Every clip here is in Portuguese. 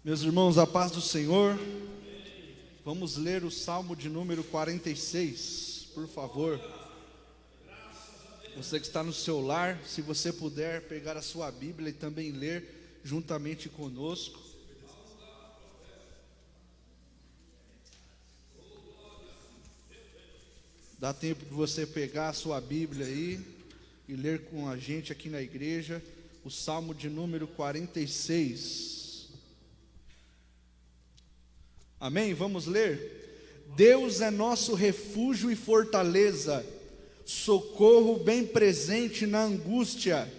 Meus irmãos, a paz do Senhor. Vamos ler o Salmo de número 46, por favor. Você que está no seu lar, se você puder pegar a sua Bíblia e também ler juntamente conosco. Dá tempo de você pegar a sua Bíblia aí e ler com a gente aqui na igreja o Salmo de número 46. Amém? Vamos ler? Deus é nosso refúgio e fortaleza, socorro bem presente na angústia,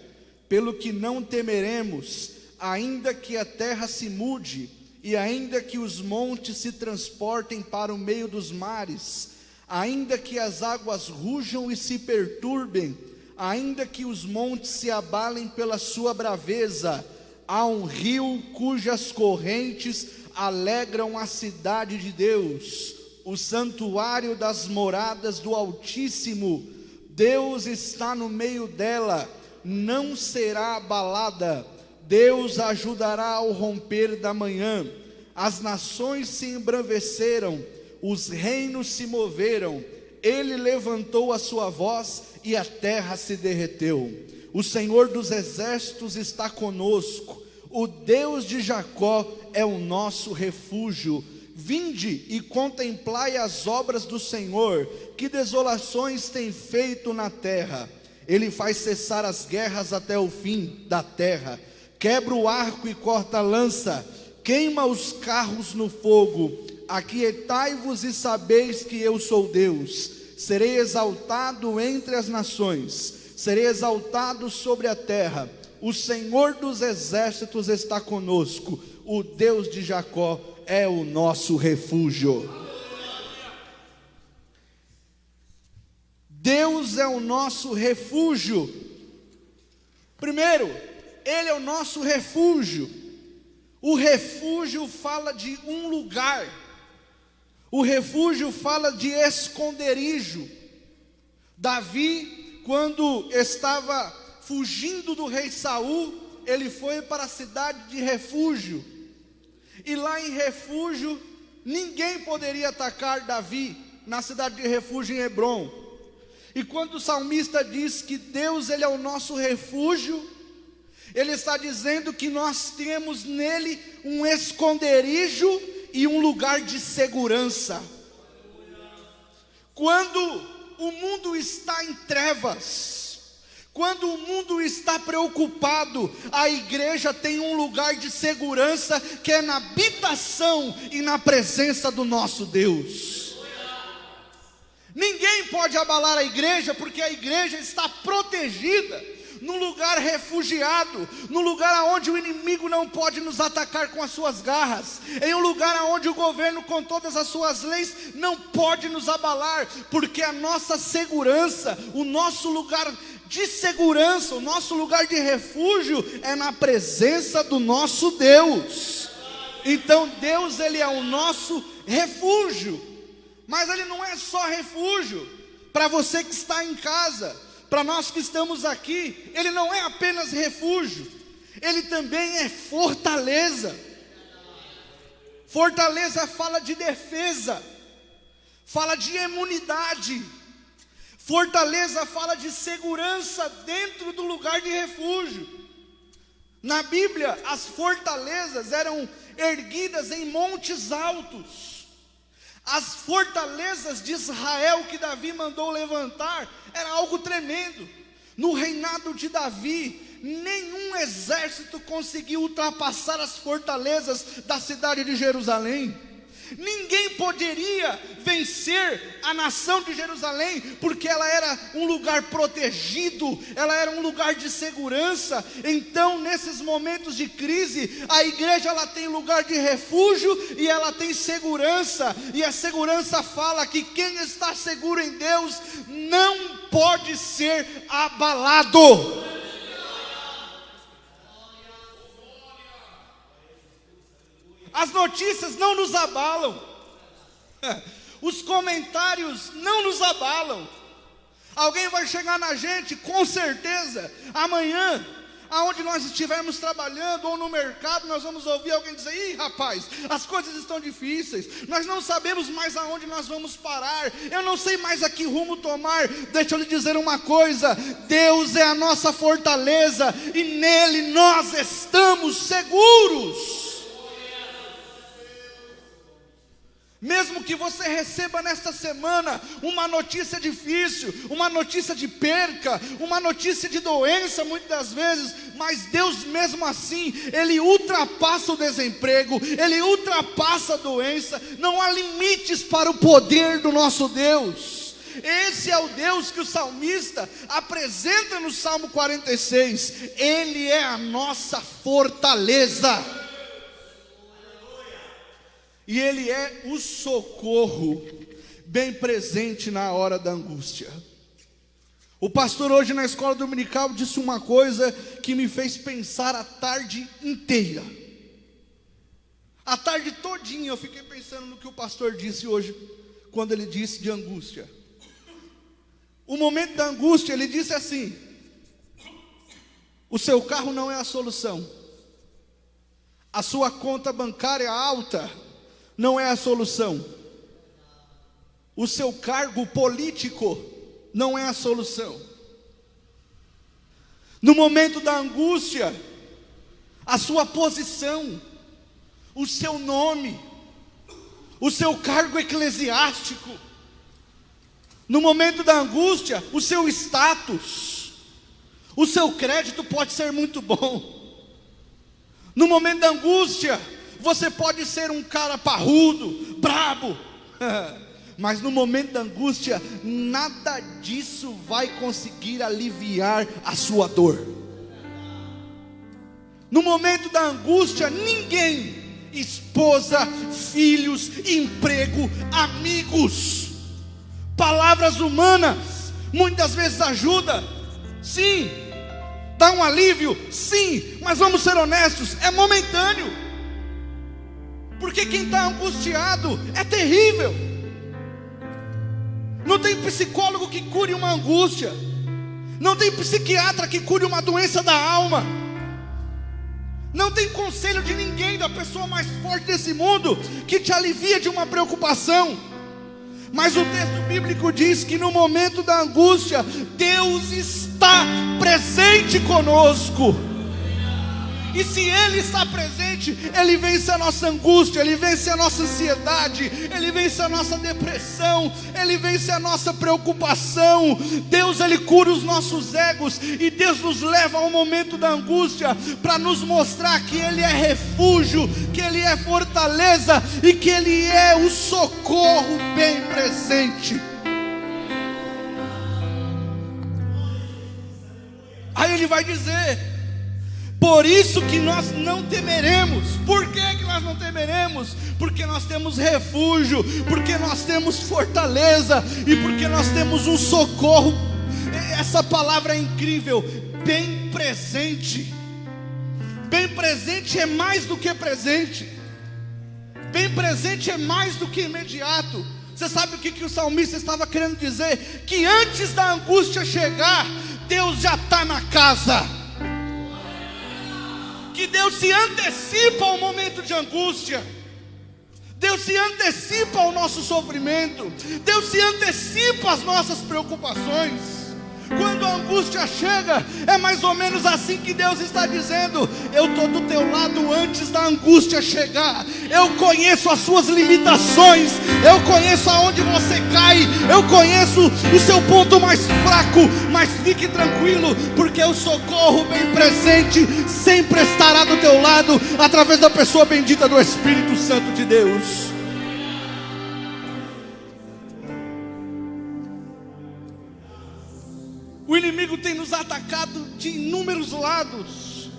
pelo que não temeremos, ainda que a terra se mude, e ainda que os montes se transportem para o meio dos mares, ainda que as águas rujam e se perturbem, ainda que os montes se abalem pela sua braveza, há um rio cujas correntes alegram a cidade de Deus, o santuário das moradas do Altíssimo. Deus está no meio dela, não será abalada. Deus a ajudará ao romper da manhã. As nações se embraveceram, os reinos se moveram. Ele levantou a sua voz e a terra se derreteu. O Senhor dos exércitos está conosco. O Deus de Jacó é o nosso refúgio. Vinde e contemplai as obras do Senhor, que desolações tem feito na terra. Ele faz cessar as guerras até o fim da terra, quebra o arco e corta a lança, queima os carros no fogo. Aquietai-vos e sabeis que eu sou Deus. Serei exaltado entre as nações, serei exaltado sobre a terra. O Senhor dos exércitos está conosco, o Deus de Jacó é o nosso refúgio. Deus é o nosso refúgio. Primeiro, Ele é o nosso refúgio. O refúgio fala de um lugar. O refúgio fala de esconderijo. Davi, quando estava fugindo do rei Saul, ele foi para a cidade de refúgio, e lá em refúgio, ninguém poderia atacar Davi, na cidade de refúgio em Hebrom. E quando o salmista diz que Deus ele é o nosso refúgio, ele está dizendo que nós temos nele um esconderijo e um lugar de segurança. Quando o mundo está em trevas, quando o mundo está preocupado, a igreja tem um lugar de segurança, que é na habitação e na presença do nosso Deus. Ninguém pode abalar a igreja, porque a igreja está protegida, num lugar refugiado, num lugar onde o inimigo não pode nos atacar com as suas garras, em um lugar onde o governo com todas as suas leis não pode nos abalar, porque a nossa segurança, o nosso lugar de segurança, o nosso lugar de refúgio é na presença do nosso Deus. Então Deus ele é o nosso refúgio, mas ele não é só refúgio para você que está em casa, para nós que estamos aqui, ele não é apenas refúgio, ele também é fortaleza. Fortaleza fala de defesa, fala de imunidade. Fortaleza fala de segurança dentro do lugar de refúgio. Na Bíblia, as fortalezas eram erguidas em montes altos. As fortalezas de Israel que Davi mandou levantar era algo tremendo. No reinado de Davi, nenhum exército conseguiu ultrapassar as fortalezas da cidade de Jerusalém. Ninguém poderia vencer a nação de Jerusalém, porque ela era um lugar protegido, ela era um lugar de segurança. Então nesses momentos de crise, a igreja ela tem lugar de refúgio e ela tem segurança, e a segurança fala que quem está seguro em Deus não pode ser abalado. As notícias não nos abalam, os comentários não nos abalam. Alguém vai chegar na gente, com certeza, amanhã, Aonde nós estivermos trabalhando ou no mercado, nós vamos ouvir alguém dizer: ih, rapaz, as coisas estão difíceis, nós não sabemos mais aonde nós vamos parar, eu não sei mais a que rumo tomar. Deixa eu lhe dizer uma coisa: Deus é a nossa fortaleza e nele nós estamos seguros. Mesmo que você receba nesta semana uma notícia difícil, uma notícia de perca, uma notícia de doença, muitas das vezes, mas Deus mesmo assim, Ele ultrapassa o desemprego, Ele ultrapassa a doença. Não há limites para o poder do nosso Deus. Esse é o Deus que o salmista apresenta no Salmo 46. Ele é a nossa fortaleza. E Ele é o socorro bem presente na hora da angústia. O pastor hoje na escola dominical disse uma coisa que me fez pensar a tarde inteira. A tarde todinha eu fiquei pensando no que o pastor disse hoje, quando ele disse de angústia. O momento da angústia, ele disse assim: o seu carro não é a solução, a sua conta bancária alta não é a solução, o seu cargo político não é a solução. No momento da angústia, a sua posição, o seu nome, o seu cargo eclesiástico, no momento da angústia, o seu status, o seu crédito pode ser muito bom. No momento da angústia, você pode ser um cara parrudo, brabo, mas no momento da angústia, nada disso vai conseguir aliviar a sua dor. No momento da angústia, ninguém, esposa, filhos, emprego, amigos, palavras humanas, muitas vezes ajuda, sim, dá um alívio, sim, mas vamos ser honestos, é momentâneo. Porque quem está angustiado é terrível. Não tem psicólogo que cure uma angústia, não tem psiquiatra que cure uma doença da alma, não tem conselho de ninguém, da pessoa mais forte desse mundo, que te alivia de uma preocupação. Mas o texto bíblico diz que no momento da angústia, Deus está presente conosco. E se Ele está presente, Ele vence a nossa angústia, Ele vence a nossa ansiedade, Ele vence a nossa depressão, Ele vence a nossa preocupação. Deus, Ele cura os nossos egos, e Deus nos leva ao momento da angústia para nos mostrar que Ele é refúgio, que Ele é fortaleza e que Ele é o socorro bem presente. Aí Ele vai dizer: por isso que nós não temeremos. Por que nós não temeremos? Porque nós temos refúgio, porque nós temos fortaleza e porque nós temos um socorro. Essa palavra é incrível, bem presente. Bem presente é mais do que presente. Bem presente é mais do que imediato. Você sabe o que o salmista estava querendo dizer? Que antes da angústia chegar, Deus já está na casa. Que Deus se antecipa ao momento de angústia, Deus se antecipa ao nosso sofrimento, Deus se antecipa às nossas preocupações. Quando a angústia chega, é mais ou menos assim que Deus está dizendo: eu estou do teu lado antes da angústia chegar, eu conheço as suas limitações, eu conheço aonde você cai, eu conheço o seu ponto mais fraco, mas fique tranquilo, porque o socorro bem presente sempre estará do teu lado, através da pessoa bendita do Espírito Santo de Deus. O inimigo tem nos atacado de inúmeros lados,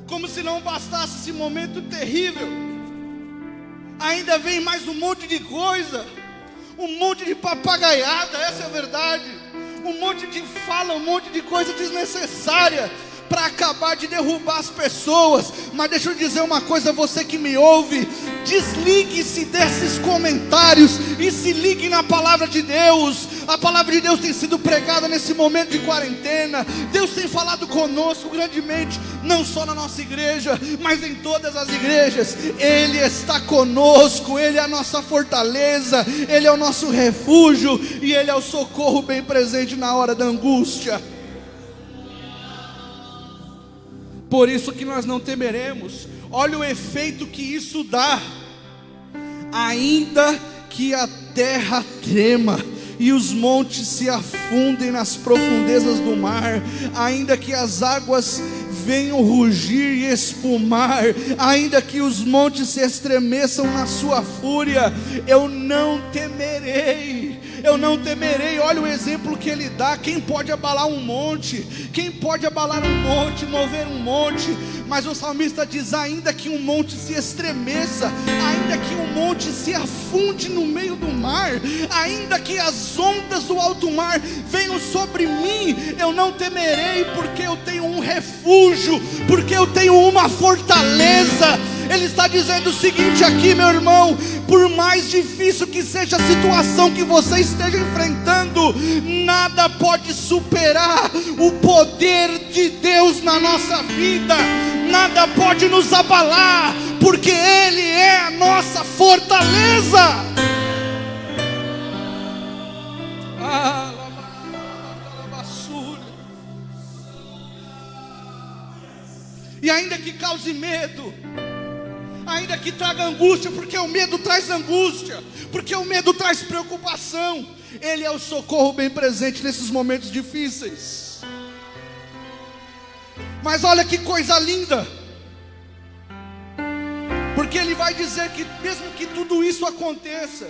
como se não bastasse esse momento terrível, ainda vem mais um monte de coisa, um monte de papagaiada, essa é a verdade, um monte de fala, um monte de coisa desnecessária, para acabar de derrubar as pessoas. Mas deixa eu dizer uma coisa, você que me ouve, desligue-se desses comentários e se ligue na palavra de Deus. A palavra de Deus tem sido pregada nesse momento de quarentena. Deus tem falado conosco grandemente, não só na nossa igreja, mas em todas as igrejas. Ele está conosco, Ele é a nossa fortaleza, Ele é o nosso refúgio, e Ele é o socorro bem presente na hora da angústia. Por isso que nós não temeremos. Olha o efeito que isso dá. Ainda que a terra trema e os montes se afundem nas profundezas do mar, ainda que as águas venham rugir e espumar, ainda que os montes se estremeçam na sua fúria, eu não temerei. Eu não temerei. Olha o exemplo que ele dá. Quem pode abalar um monte? Quem pode abalar um monte, mover um monte? Mas o salmista diz: ainda que um monte se estremeça, ainda que um monte se afunde no meio do mar, ainda que as ondas do alto mar venham sobre mim, eu não temerei, porque eu tenho um refúgio, porque eu tenho uma fortaleza. Ele está dizendo o seguinte aqui, meu irmão: por mais difícil que seja a situação que você esteja enfrentando, nada pode superar o poder de Deus na nossa vida. Nada pode nos abalar, porque Ele é a nossa fortaleza. E ainda que cause medo, ainda que traga angústia, porque o medo traz angústia, porque o medo traz preocupação, Ele é o socorro bem presente nesses momentos difíceis. Mas olha que coisa linda, porque Ele vai dizer que mesmo que tudo isso aconteça,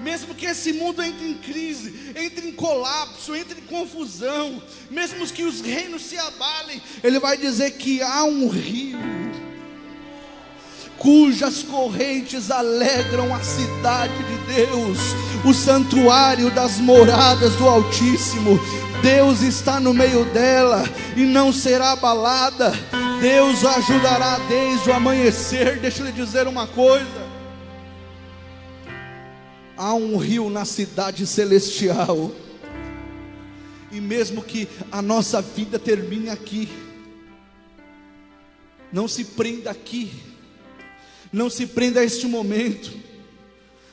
mesmo que esse mundo entre em crise, entre em colapso, entre em confusão, mesmo que os reinos se abalem, Ele vai dizer que há um rio cujas correntes alegram a cidade de Deus, o santuário das moradas do Altíssimo. Deus está no meio dela e não será abalada. Deus a ajudará desde o amanhecer. Deixa eu lhe dizer uma coisa: há um rio na cidade celestial, e mesmo que a nossa vida termine aqui, não se prenda aqui, não se prenda a este momento,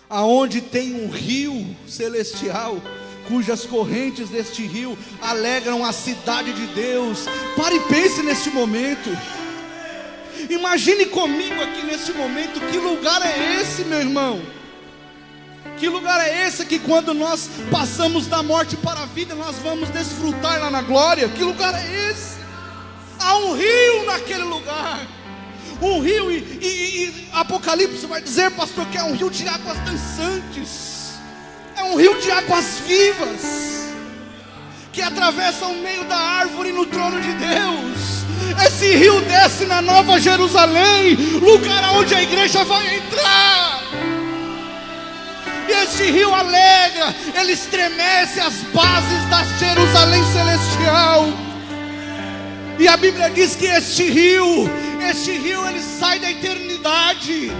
aonde tem um rio celestial, cujas correntes deste rio alegram a cidade de Deus. Pare e pense neste momento. Imagine comigo aqui neste momento. Que lugar é esse, meu irmão? Que lugar é esse que quando nós passamos da morte para a vida, nós vamos desfrutar lá na glória? Que lugar é esse? Há um rio naquele lugar. Um rio, e Apocalipse vai dizer, pastor, que é um rio de águas dançantes. É um rio de águas vivas, que atravessa o meio da árvore no trono de Deus. Esse rio desce na Nova Jerusalém, lugar onde a igreja vai entrar. E esse rio alegra, ele estremece as bases da Jerusalém celestial. E a Bíblia diz que este rio ele sai da eternidade.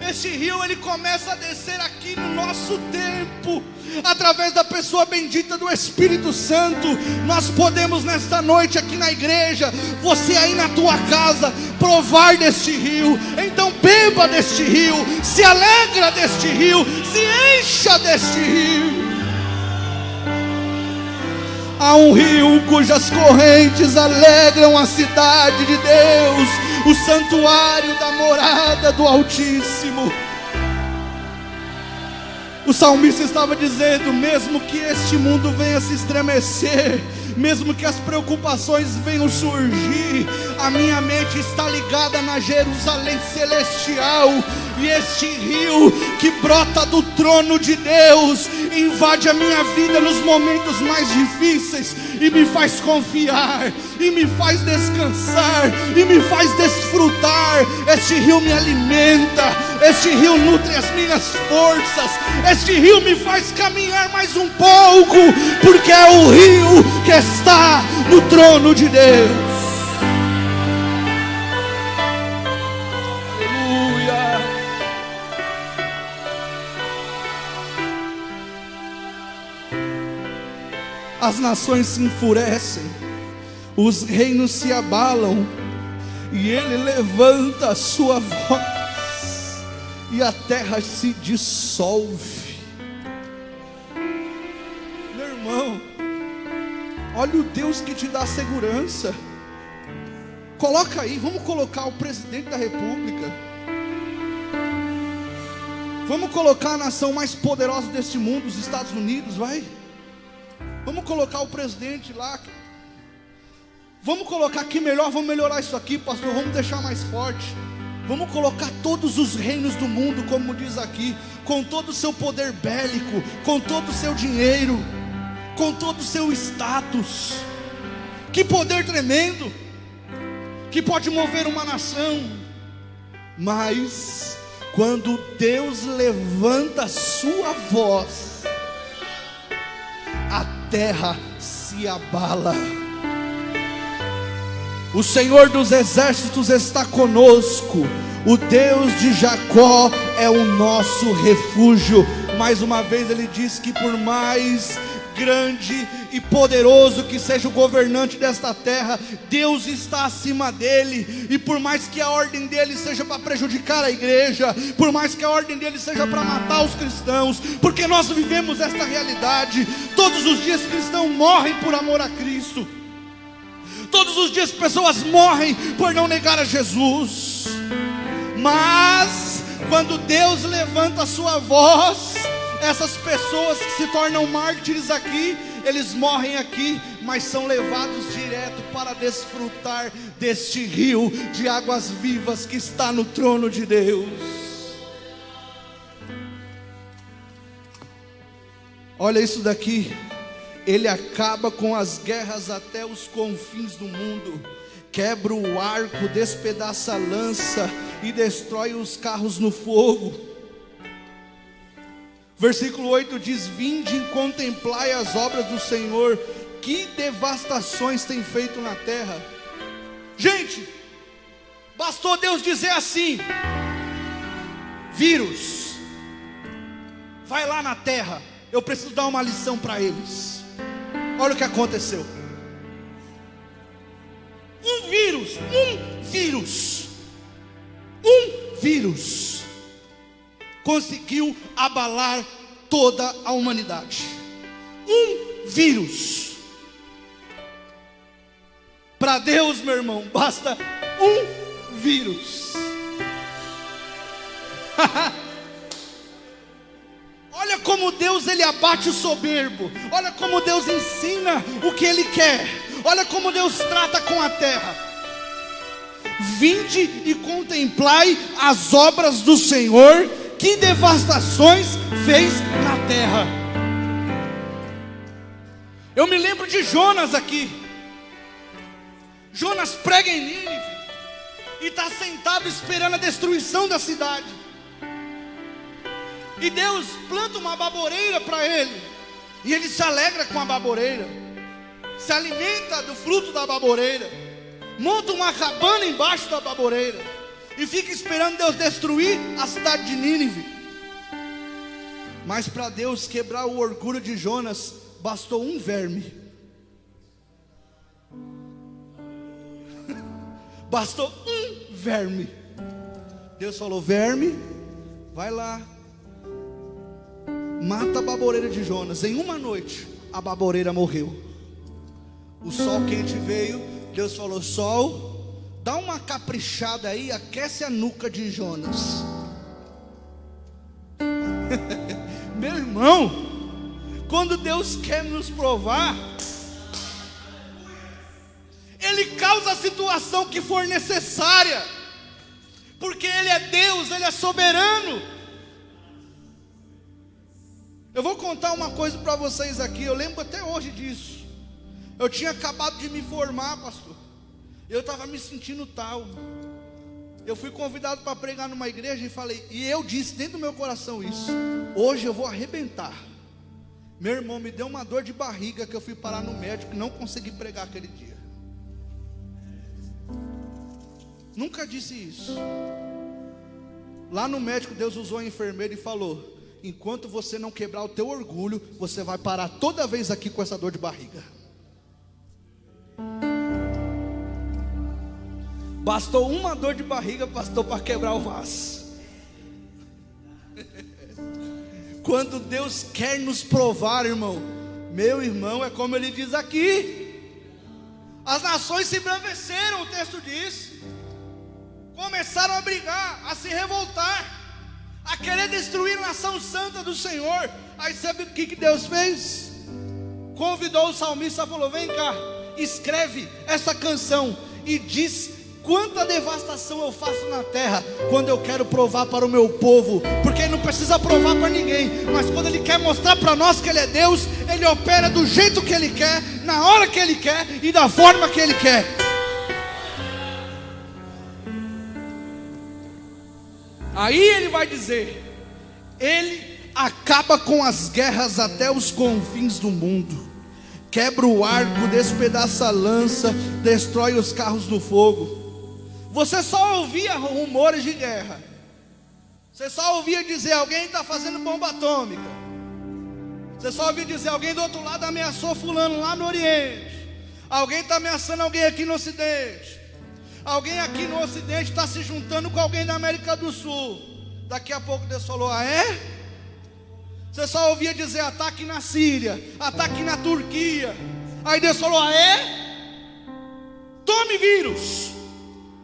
Este rio ele começa a descer aqui no nosso tempo, através da pessoa bendita do Espírito Santo. Nós podemos nesta noite aqui na igreja, você aí na tua casa, provar deste rio. Então beba deste rio, se alegra deste rio, se encha deste rio. Há um rio cujas correntes alegram a cidade de Deus, o santuário da morada do Altíssimo. O salmista estava dizendo: mesmo que este mundo venha se estremecer, mesmo que as preocupações venham surgir, a minha mente está ligada na Jerusalém celestial. E este rio que brota do trono de Deus invade a minha vida nos momentos mais difíceis e me faz confiar, e me faz descansar, e me faz desfrutar. Este rio me alimenta, este rio nutre as minhas forças, este rio me faz caminhar mais um pouco, porque é o rio que está no trono de Deus. as nações se enfurecem, os reinos se abalam, e Ele levanta a sua voz, e a terra se dissolve. Meu irmão, olha o Deus que te dá segurança. Coloca aí, vamos colocar o presidente da república, vamos colocar a nação mais poderosa deste mundo, os Estados Unidos, vai. Vamos colocar o presidente lá. Vamos colocar aqui melhor, vamos melhorar isso aqui, pastor, vamos deixar mais forte. Vamos colocar todos os reinos do mundo, como diz aqui, com todo o seu poder bélico, com todo o seu dinheiro, com todo o seu status. Que poder tremendo, que pode mover uma nação. Mas quando Deus levanta a sua voz, a terra se abala. O Senhor dos exércitos está conosco, o Deus de Jacó é o nosso refúgio. Mais uma vez ele diz que por mais grande e poderoso que seja o governante desta terra, Deus está acima dele. E por mais que a ordem dele seja para prejudicar a igreja, por mais que a ordem dele seja para matar os cristãos, porque nós vivemos esta realidade, todos os dias cristãos morrem por amor a Cristo, todos os dias pessoas morrem por não negar a Jesus. Mas quando Deus levanta a sua voz, essas pessoas que se tornam mártires aqui, eles morrem aqui, mas são levados direto para desfrutar deste rio de águas vivas que está no trono de Deus. Olha isso daqui. Ele acaba com as guerras até os confins do mundo, quebra o arco, despedaça a lança e destrói os carros no fogo. Versículo 8 diz: vinde e contemplai as obras do Senhor, que devastações tem feito na terra. Gente, bastou Deus dizer assim: vírus, vai lá na terra, eu preciso dar uma lição para eles. Olha o que aconteceu. Um vírus conseguiu abalar toda a humanidade. Um vírus. Para Deus, meu irmão, basta um vírus. Olha como Deus ele abate o soberbo. Olha como Deus ensina o que Ele quer. Olha como Deus trata com a terra. Vinde e contemplai as obras do Senhor, que devastações fez na terra. Eu me lembro de Jonas aqui. Jonas prega em Nínive e está sentado esperando a destruição da cidade. E Deus planta uma baboreira para ele, e ele se alegra com a baboreira, se alimenta do fruto da baboreira, monta uma cabana embaixo da baboreira e fica esperando Deus destruir a cidade de Nínive. Mas para Deus quebrar o orgulho de Jonas, bastou um verme. Bastou um verme. Deus falou: verme, vai lá, mata a baboreira de Jonas. Em uma noite a baboreira morreu. O sol quente veio. Deus falou: sol, dá uma caprichada aí, aquece a nuca de Jonas. Meu irmão, quando Deus quer nos provar, Ele causa a situação que for necessária, porque Ele é Deus, Ele é soberano. Eu vou contar uma coisa para vocês aqui. Eu lembro até hoje disso. Eu tinha acabado de me formar, pastor. Eu estava me sentindo tal. Eu fui convidado para pregar numa igreja e falei, e eu disse dentro do meu coração isso: hoje eu vou arrebentar. Meu irmão, me deu uma dor de barriga que eu fui parar no médico e não consegui pregar aquele dia. Nunca disse isso. Lá no médico Deus usou a enfermeira e falou: enquanto você não quebrar o teu orgulho, você vai parar toda vez aqui com essa dor de barriga. Bastou uma dor de barriga, pastor, para quebrar o vaso. Quando Deus quer nos provar, irmão, meu irmão, é como ele diz aqui: as nações se embraveceram, o texto diz, começaram a brigar, a se revoltar, a querer destruir a nação santa do Senhor. Aí sabe o que Deus fez? Convidou o salmista, falou: vem cá, escreve essa canção e diz quanta devastação eu faço na terra quando eu quero provar para o meu povo. Porque ele não precisa provar para ninguém, mas quando ele quer mostrar para nós que ele é Deus, ele opera do jeito que ele quer, na hora que ele quer e da forma que ele quer. Aí ele vai dizer: ele acaba com as guerras até os confins do mundo, quebra o arco, despedaça a lança, destrói os carros do fogo. Você só ouvia rumores de guerra, você só ouvia dizer: alguém está fazendo bomba atômica. Você só ouvia dizer: alguém do outro lado ameaçou fulano lá no Oriente. Alguém está ameaçando alguém aqui no Ocidente. Alguém aqui no Ocidente está se juntando com alguém da América do Sul. Daqui a pouco Deus falou: ah é? Você só ouvia dizer ataque na Síria, ataque na Turquia. Aí Deus falou: ah é? Tome vírus.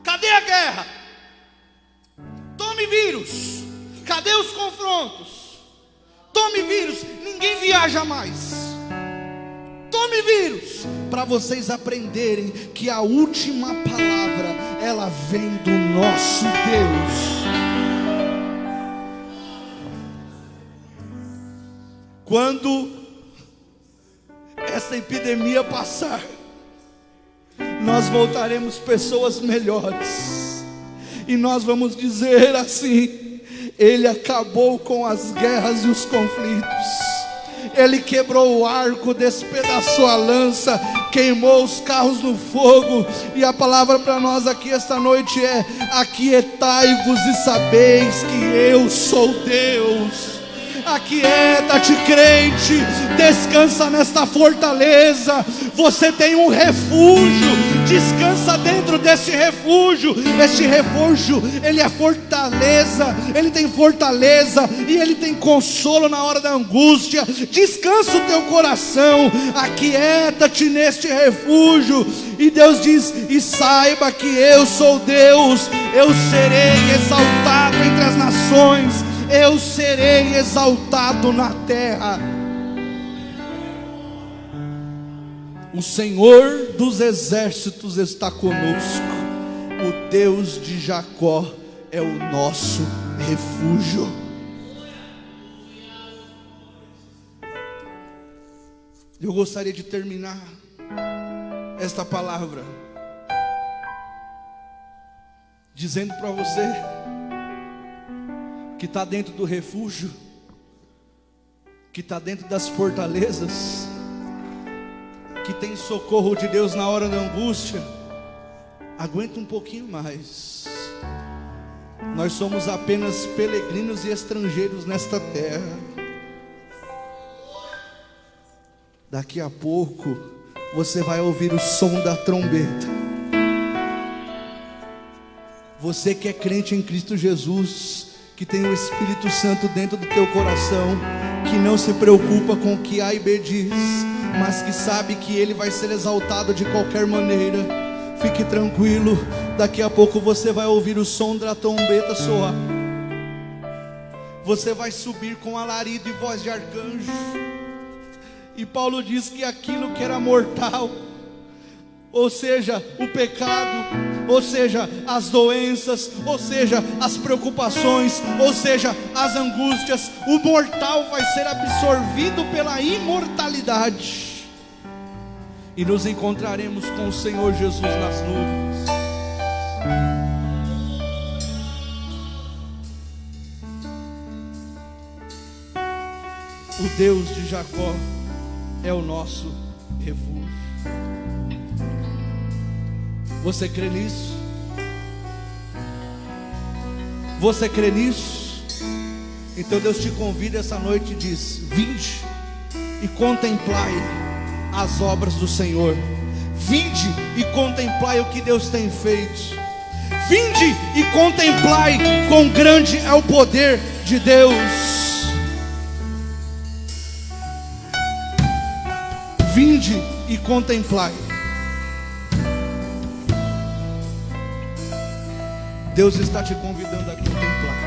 Cadê a guerra? Tome vírus. Cadê os confrontos? Tome vírus. Ninguém viaja mais. Tome vírus. Para vocês aprenderem que a última palavra, ela vem do nosso Deus. Quando essa epidemia passar, nós voltaremos pessoas melhores, e nós vamos dizer assim: ele acabou com as guerras e os conflitos, ele quebrou o arco, despedaçou a lança, queimou os carros no fogo. E a palavra para nós aqui esta noite é: aquietai-vos e sabeis que eu sou Deus. Aquieta-te, crente, descansa nesta fortaleza. Você tem um refúgio, descansa dentro desse refúgio. Este refúgio, ele é fortaleza, ele tem fortaleza e ele tem consolo na hora da angústia. Descansa o teu coração, aquieta-te neste refúgio. E Deus diz: e saiba que eu sou Deus, eu serei exaltado entre as nações, eu serei exaltado na terra. O Senhor dos exércitos está conosco. O Deus de Jacó é o nosso refúgio. Eu gostaria de terminar esta palavra dizendo para você que está dentro do refúgio, que está dentro das fortalezas, que tem socorro de Deus na hora da angústia. Aguenta um pouquinho mais. Nós somos apenas peregrinos e estrangeiros nesta terra. Daqui a pouco você vai ouvir o som da trombeta. Você que é crente em Cristo Jesus, que tem o Espírito Santo dentro do teu coração, que não se preocupa com o que A e B diz, mas que sabe que ele vai ser exaltado de qualquer maneira, fique tranquilo. Daqui a pouco você vai ouvir o som da trombeta soar. Você vai subir com alarido e voz de arcanjo. E Paulo diz que aquilo que era mortal, ou seja, o pecado, ou seja, as doenças, ou seja, as preocupações, ou seja, as angústias, o mortal vai ser absorvido pela imortalidade, e nos encontraremos com o Senhor Jesus nas nuvens. O Deus de Jacó é o nosso refúgio. Você crê nisso? Você crê nisso? Então Deus te convida essa noite e diz: vinde e contemplai as obras do Senhor. Vinde e contemplai o que Deus tem feito. Vinde e contemplai quão grande é o poder de Deus. Vinde e contemplai. Deus está te convidando a contemplar.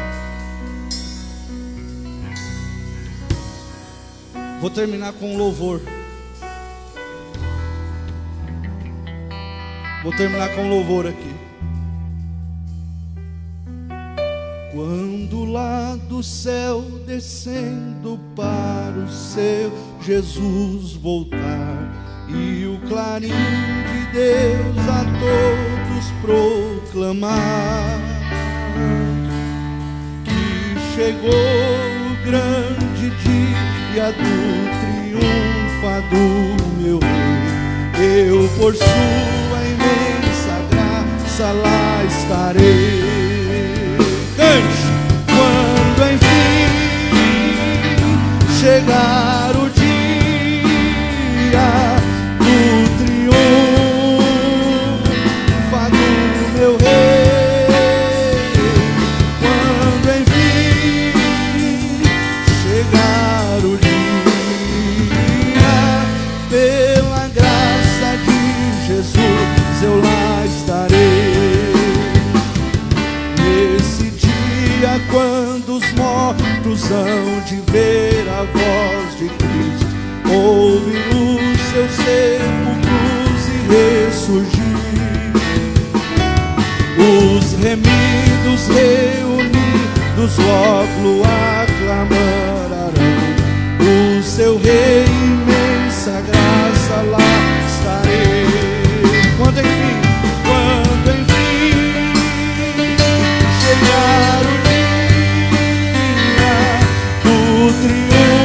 Vou terminar com um louvor. Vou terminar com um louvor aqui. Quando lá do céu descendo para o céu Jesus voltar, e o clarim de Deus a todos proclamar, que chegou o grande dia do triunfador meu Rei, eu por sua imensa graça lá estarei. Cante! Quando enfim chegar o dia do triunfo do meu Rei, quando enfim chegar o dia, pela graça de Jesus eu lá estarei. Nesse dia, quando os mortos hão de ver a voz de Cristo, ouvir os seus sepulcros e ressurgir, os remidos reunidos logo aclamarão o seu Rei, imensa graça lá estarei. Quando enfim chegar o dia do triunfo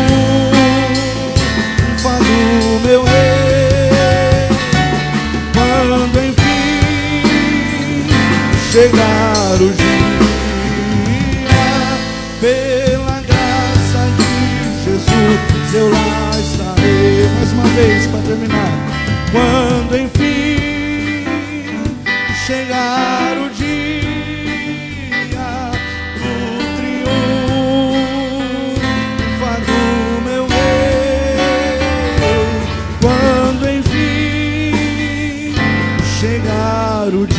do meu Rei, quando enfim chegar o dia, pela graça de Jesus eu lá estarei. Mais uma vez para terminar. Quando enfim chegar o dia do triunfo do meu Rei, quando enfim chegar o dia,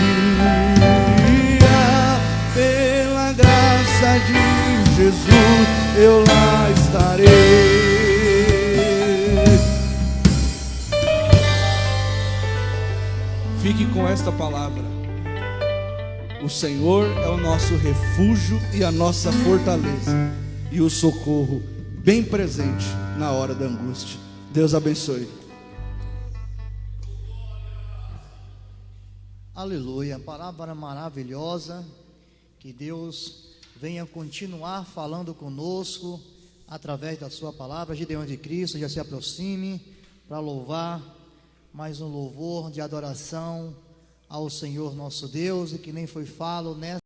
pela graça de Jesus eu lá estarei. Fique com esta palavra: o Senhor é o nosso refúgio e a nossa fortaleza, e o socorro bem presente na hora da angústia. Deus abençoe. Aleluia, palavra maravilhosa. Que Deus venha continuar falando conosco através da sua palavra. Gideão de Cristo, já se aproxime para louvar mais um louvor de adoração ao Senhor nosso Deus, e que nem foi falo nessa